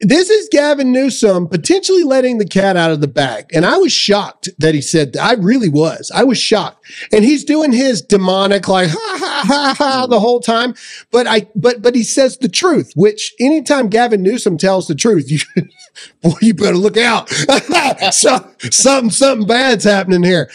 This is Gavin Newsom potentially letting the cat out of the bag. And I was shocked that he said that. I really was. I was shocked. And he's doing his demonic, like, ha, ha, ha, ha, the whole time. But he says the truth, which anytime Gavin Newsom tells the truth, you better look out. Something bad's happening here.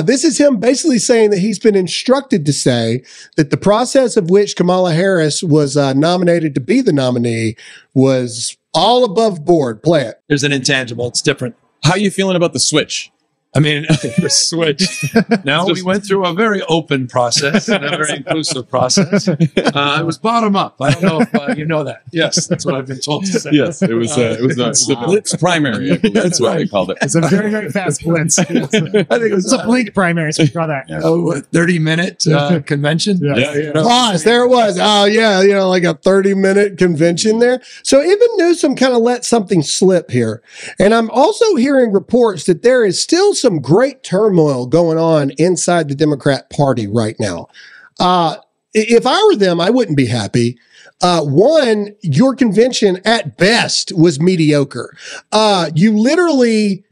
This is him basically saying that he's been instructed to say that the process of which Kamala Harris was nominated to be the nominee was all above board. Play it. There's an intangible. It's different. How are you feeling about the switch? I mean, the switch. No, we went through a very open process, and a very inclusive process. It was bottom up. I don't know if you know that. Yes, that's what I've been told to say. Yes, it was a blitz primary. That's what they called it. It's a very, very fast blitz. I think it was a blink primary, so we call that. Yeah. Oh, a 30-minute convention? Yeah. Pause. There it was. Oh, yeah, like a 30-minute convention there. So even Newsom kind of let something slip here. And I'm also hearing reports that there is still some great turmoil going on inside the Democrat Party right now. If I were them, I wouldn't be happy. One, your convention at best was mediocre. You literally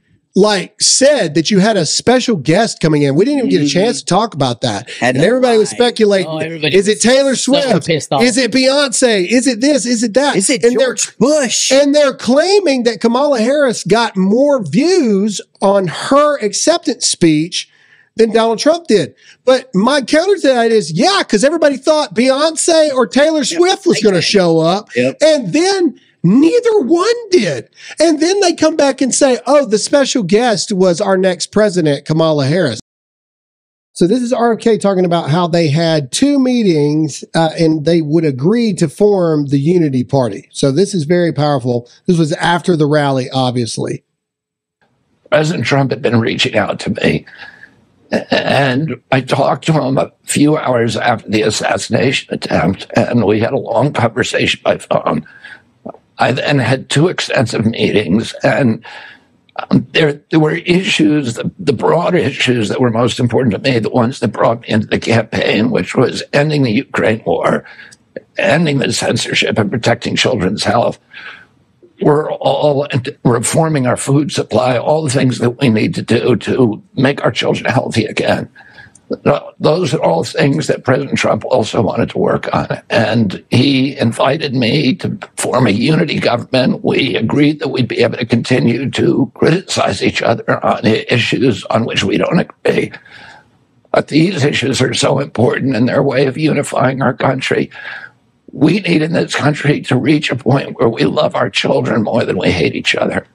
said that you had a special guest coming in. We didn't even get a chance to talk about that. And everybody was speculating, is it Taylor Swift? Is it Beyonce? Is it this? Is it that? Is it George Bush? And they're claiming that Kamala Harris got more views on her acceptance speech than Donald Trump did. But my counter to that is, yeah, because everybody thought Beyonce or Taylor Swift was going to show up. Yep. And then neither one did. And then they come back and say, oh, the special guest was our next president, Kamala Harris. So this is RFK talking about how they had two meetings and they would agree to form the Unity Party. So this is very powerful. This was after the rally, obviously. President Trump had been reaching out to me, and I talked to him a few hours after the assassination attempt, and we had a long conversation by phone. I then had two extensive meetings, and there were issues, the broad issues that were most important to me, the ones that brought me into the campaign, which was ending the Ukraine war, ending the censorship, and protecting children's health. We're all reforming our food supply, all the things that we need to do to make our children healthy again. Those are all things that President Trump also wanted to work on. And he invited me to form a unity government. We agreed that we'd be able to continue to criticize each other on issues on which we don't agree. But these issues are so important in their way of unifying our country. We need in this country to reach a point where we love our children more than we hate each other.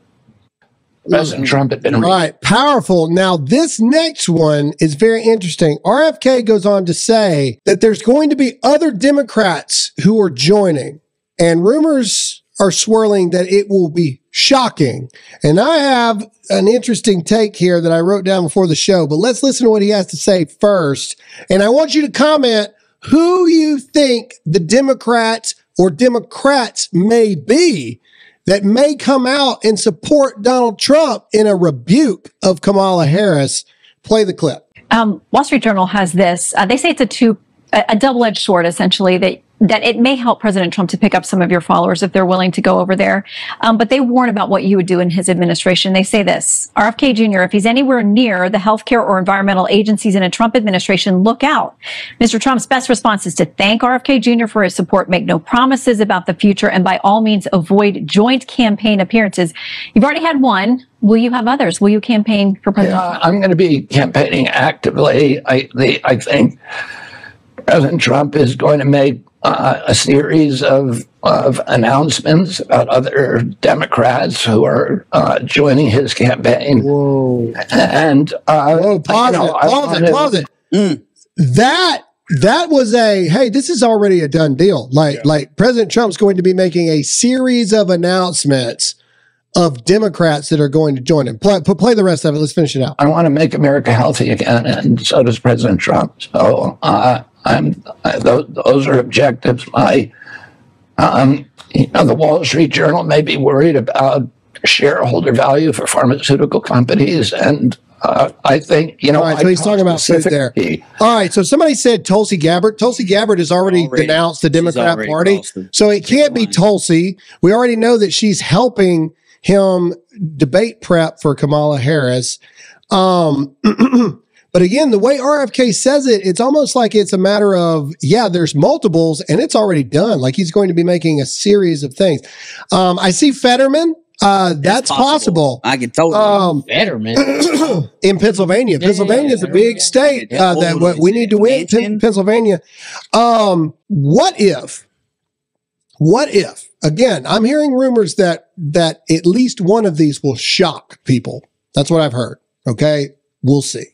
President Trump had been right. Powerful. Now, this next one is very interesting. RFK goes on to say that there's going to be other Democrats who are joining, and rumors are swirling that it will be shocking. And I have an interesting take here that I wrote down before the show, but let's listen to what he has to say first. And I want you to comment who you think the Democrats or Democrats may be that may come out and support Donald Trump in a rebuke of Kamala Harris. Play the clip. Wall Street Journal has this. They say it's a double-edged sword, essentially, that it may help President Trump to pick up some of your followers if they're willing to go over there. But they warn about what you would do in his administration. They say this, RFK Jr., if he's anywhere near the healthcare or environmental agencies in a Trump administration, look out. Mr. Trump's best response is to thank RFK Jr. for his support, make no promises about the future, and by all means avoid joint campaign appearances. You've already had one. Will you have others? Will you campaign for president? I'm going to be campaigning actively. I think President Trump is going to make a series of announcements about other Democrats who are joining his campaign. Whoa. And pause it. That was hey, this is already a done deal. Like President Trump's going to be making a series of announcements of Democrats that are going to join him. Play the rest of it. Let's finish it out. I want to make America healthy again, and so does President Trump. So those are objectives. The Wall Street Journal may be worried about shareholder value for pharmaceutical companies, and I think, you know, all right, so he's talking about food there. All right, so somebody said Tulsi Gabbard. Tulsi Gabbard has already denounced the Democrat Party, so it can't be Tulsi. We already know that she's helping him debate prep for Kamala Harris. But again, the way RFK says it, it's almost like it's a matter of, yeah, there's multiples and it's already done. Like he's going to be making a series of things. I see Fetterman. That's possible. I can totally. Fetterman. In Pennsylvania. Pennsylvania is a big state that we need to win. Pennsylvania. What if, again, I'm hearing rumors that at least one of these will shock people. That's what I've heard. Okay. We'll see.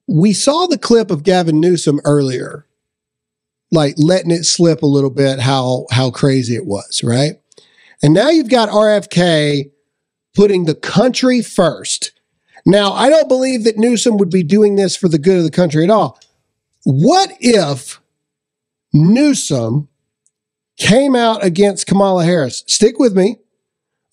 We saw the clip of Gavin Newsom earlier, like letting it slip a little bit how crazy it was, right? And now you've got RFK putting the country first. Now, I don't believe that Newsom would be doing this for the good of the country at all. What if Newsom came out against Kamala Harris? Stick with me,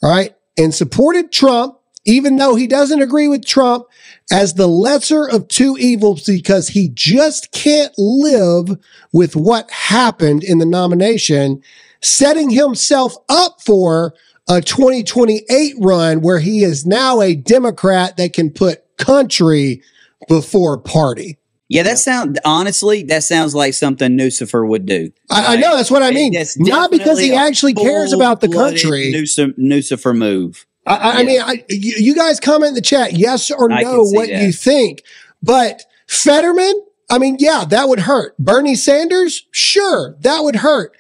all right? And supported Trump, even though he doesn't agree with Trump, as the lesser of two evils because he just can't live with what happened in the nomination, setting himself up for a 2028 run where he is now a Democrat that can put country before party. Yeah, that sounds like something Newsom would do. I know, that's what I mean. Not because he actually cares about the country. Newsom move. I mean, you guys comment in the chat, yes or no, what you think. But Fetterman, I mean, yeah, that would hurt. Bernie Sanders, sure, that would hurt.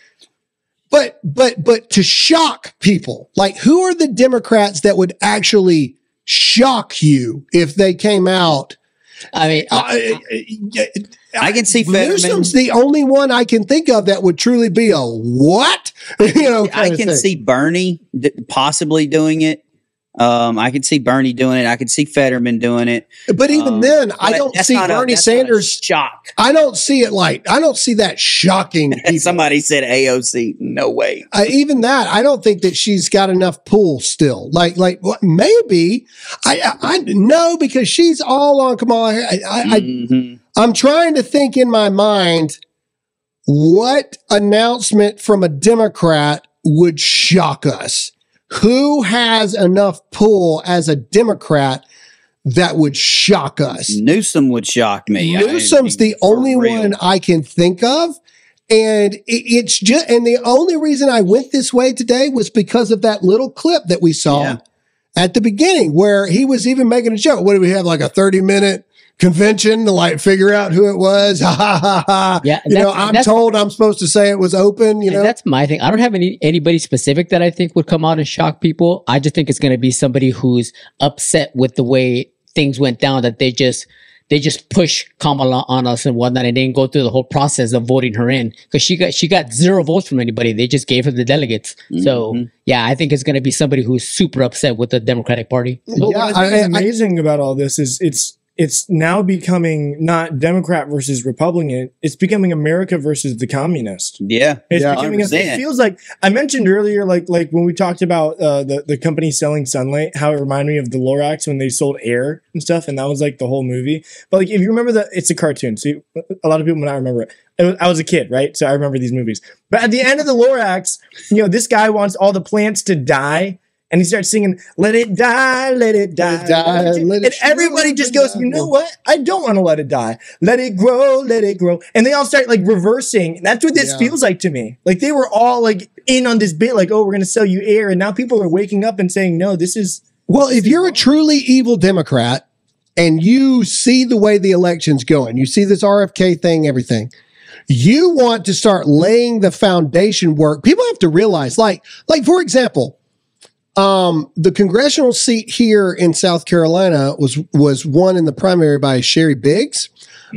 But to shock people, like who are the Democrats that would actually shock you if they came out? I mean, I can see Fetterman. Newsom's the only one I can think of that would truly be a what? I can see Bernie possibly doing it. I could see Bernie doing it. I could see Fetterman doing it. But even then, I don't see Bernie Sanders shock. I don't see it like, I don't see that shocking. Somebody said AOC. No way. Even that, I don't think that she's got enough pull still. Like maybe I know because she's all on Kamala Harris. I'm trying to think in my mind what announcement from a Democrat would shock us. Who has enough pull as a Democrat that would shock us? Newsom would shock me. Newsom's the only one I can think of. And it's just, and the only reason I went this way today was because of that little clip that we saw at the beginning where he was even making a joke. What do we have? Like a 30-minute convention to like figure out who it was. Ha ha ha ha. Yeah, I'm told I'm supposed to say it was open. That's my thing. I don't have anybody specific that I think would come out and shock people. I just think it's going to be somebody who's upset with the way things went down, that they just push Kamala on us and whatnot, and didn't go through the whole process of voting her in because she got 0 votes from anybody. They just gave her the delegates. So yeah, I think it's going to be somebody who's super upset with the Democratic Party. What I think is amazing about all this is it's now becoming not Democrat versus Republican. It's becoming America versus the communist. Yeah. It's becoming it feels like I mentioned earlier, like when we talked about the company selling sunlight, how it reminded me of the Lorax when they sold air and stuff. And that was like the whole movie. But like, if you remember it's a cartoon. So a lot of people might not remember it. I was a kid, right? So I remember these movies. But at the end of the Lorax, this guy wants all the plants to die. And he starts singing, let it die, let it die. And everybody just goes, you know what? I don't want to let it die. Let it grow, let it grow. And they all start like reversing. And that's what this feels like to me. Like they were all like in on this bit, like, oh, we're going to sell you air. And now people are waking up and saying, no, this is. Well, if you're a truly evil Democrat and you see the way the election's going, you see this RFK thing, everything, you want to start laying the foundation work. People have to realize, like for example, the congressional seat here in South Carolina was won in the primary by Sherry Biggs.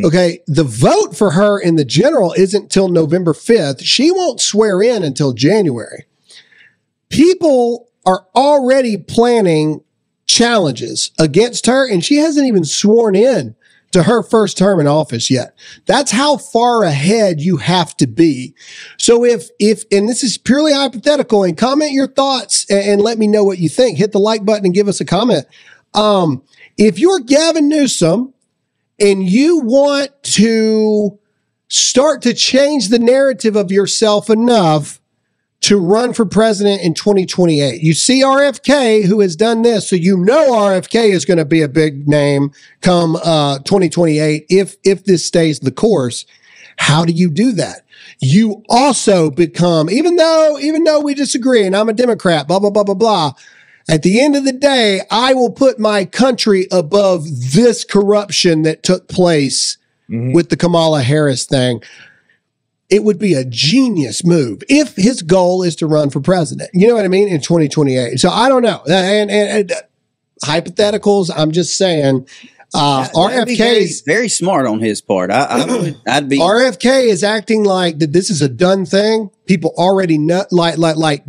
Okay. The vote for her in the general isn't till November 5th. She won't swear in until January. People are already planning challenges against her, and she hasn't even sworn in to her first term in office yet. That's how far ahead you have to be. So if, and this is purely hypothetical, and comment your thoughts and let me know what you think. Hit the like button and give us a comment. If you're Gavin Newsom and you want to start to change the narrative of yourself enough to run for president in 2028. You see RFK, who has done this, so you know RFK is going to be a big name come 2028 if this stays the course. How do you do that? You also become, even though we disagree and I'm a Democrat, blah, blah, blah, blah, blah, at the end of the day, I will put my country above this corruption that took place with the Kamala Harris thing. It would be a genius move if his goal is to run for president. You know what I mean? In 2028. So I don't know. And hypotheticals, I'm just saying, RFK is very smart on his part. I'd be. RFK is acting like that this is a done thing. People already know, like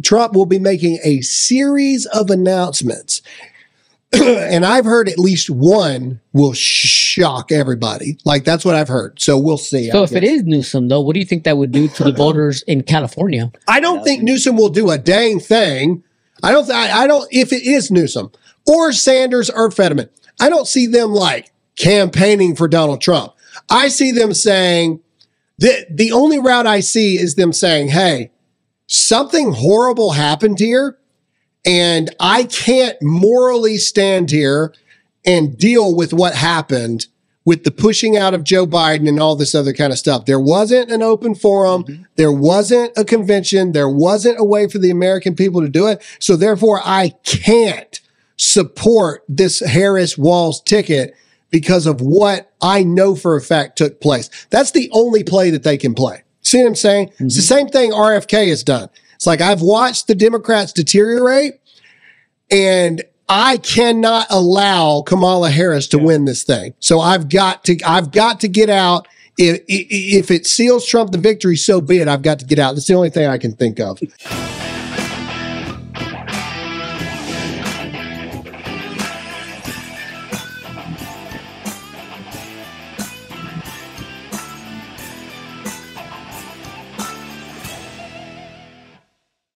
Trump will be making a series of announcements. And I've heard at least one will shock everybody. Like, that's what I've heard. So we'll see. So if it is Newsom, though, what do you think that would do to the voters in California? I don't think Newsom will do a dang thing. I don't, if it is Newsom or Sanders or Fetterman, I don't see them like campaigning for Donald Trump. I see them saying that the only route I see is them saying, hey, something horrible happened here. And I can't morally stand here and deal with what happened with the pushing out of Joe Biden and all this other kind of stuff. There wasn't an open forum. There wasn't a convention. There wasn't a way for the American people to do it. So therefore, I can't support this Harris-Walz ticket because of what I know for a fact took place. That's the only play that they can play. See what I'm saying? It's the same thing RFK has done. It's like, I've watched the Democrats deteriorate, and I cannot allow Kamala Harris to win this thing. So I've got to get out. If it seals Trump the victory, so be it. I've got to get out. That's the only thing I can think of.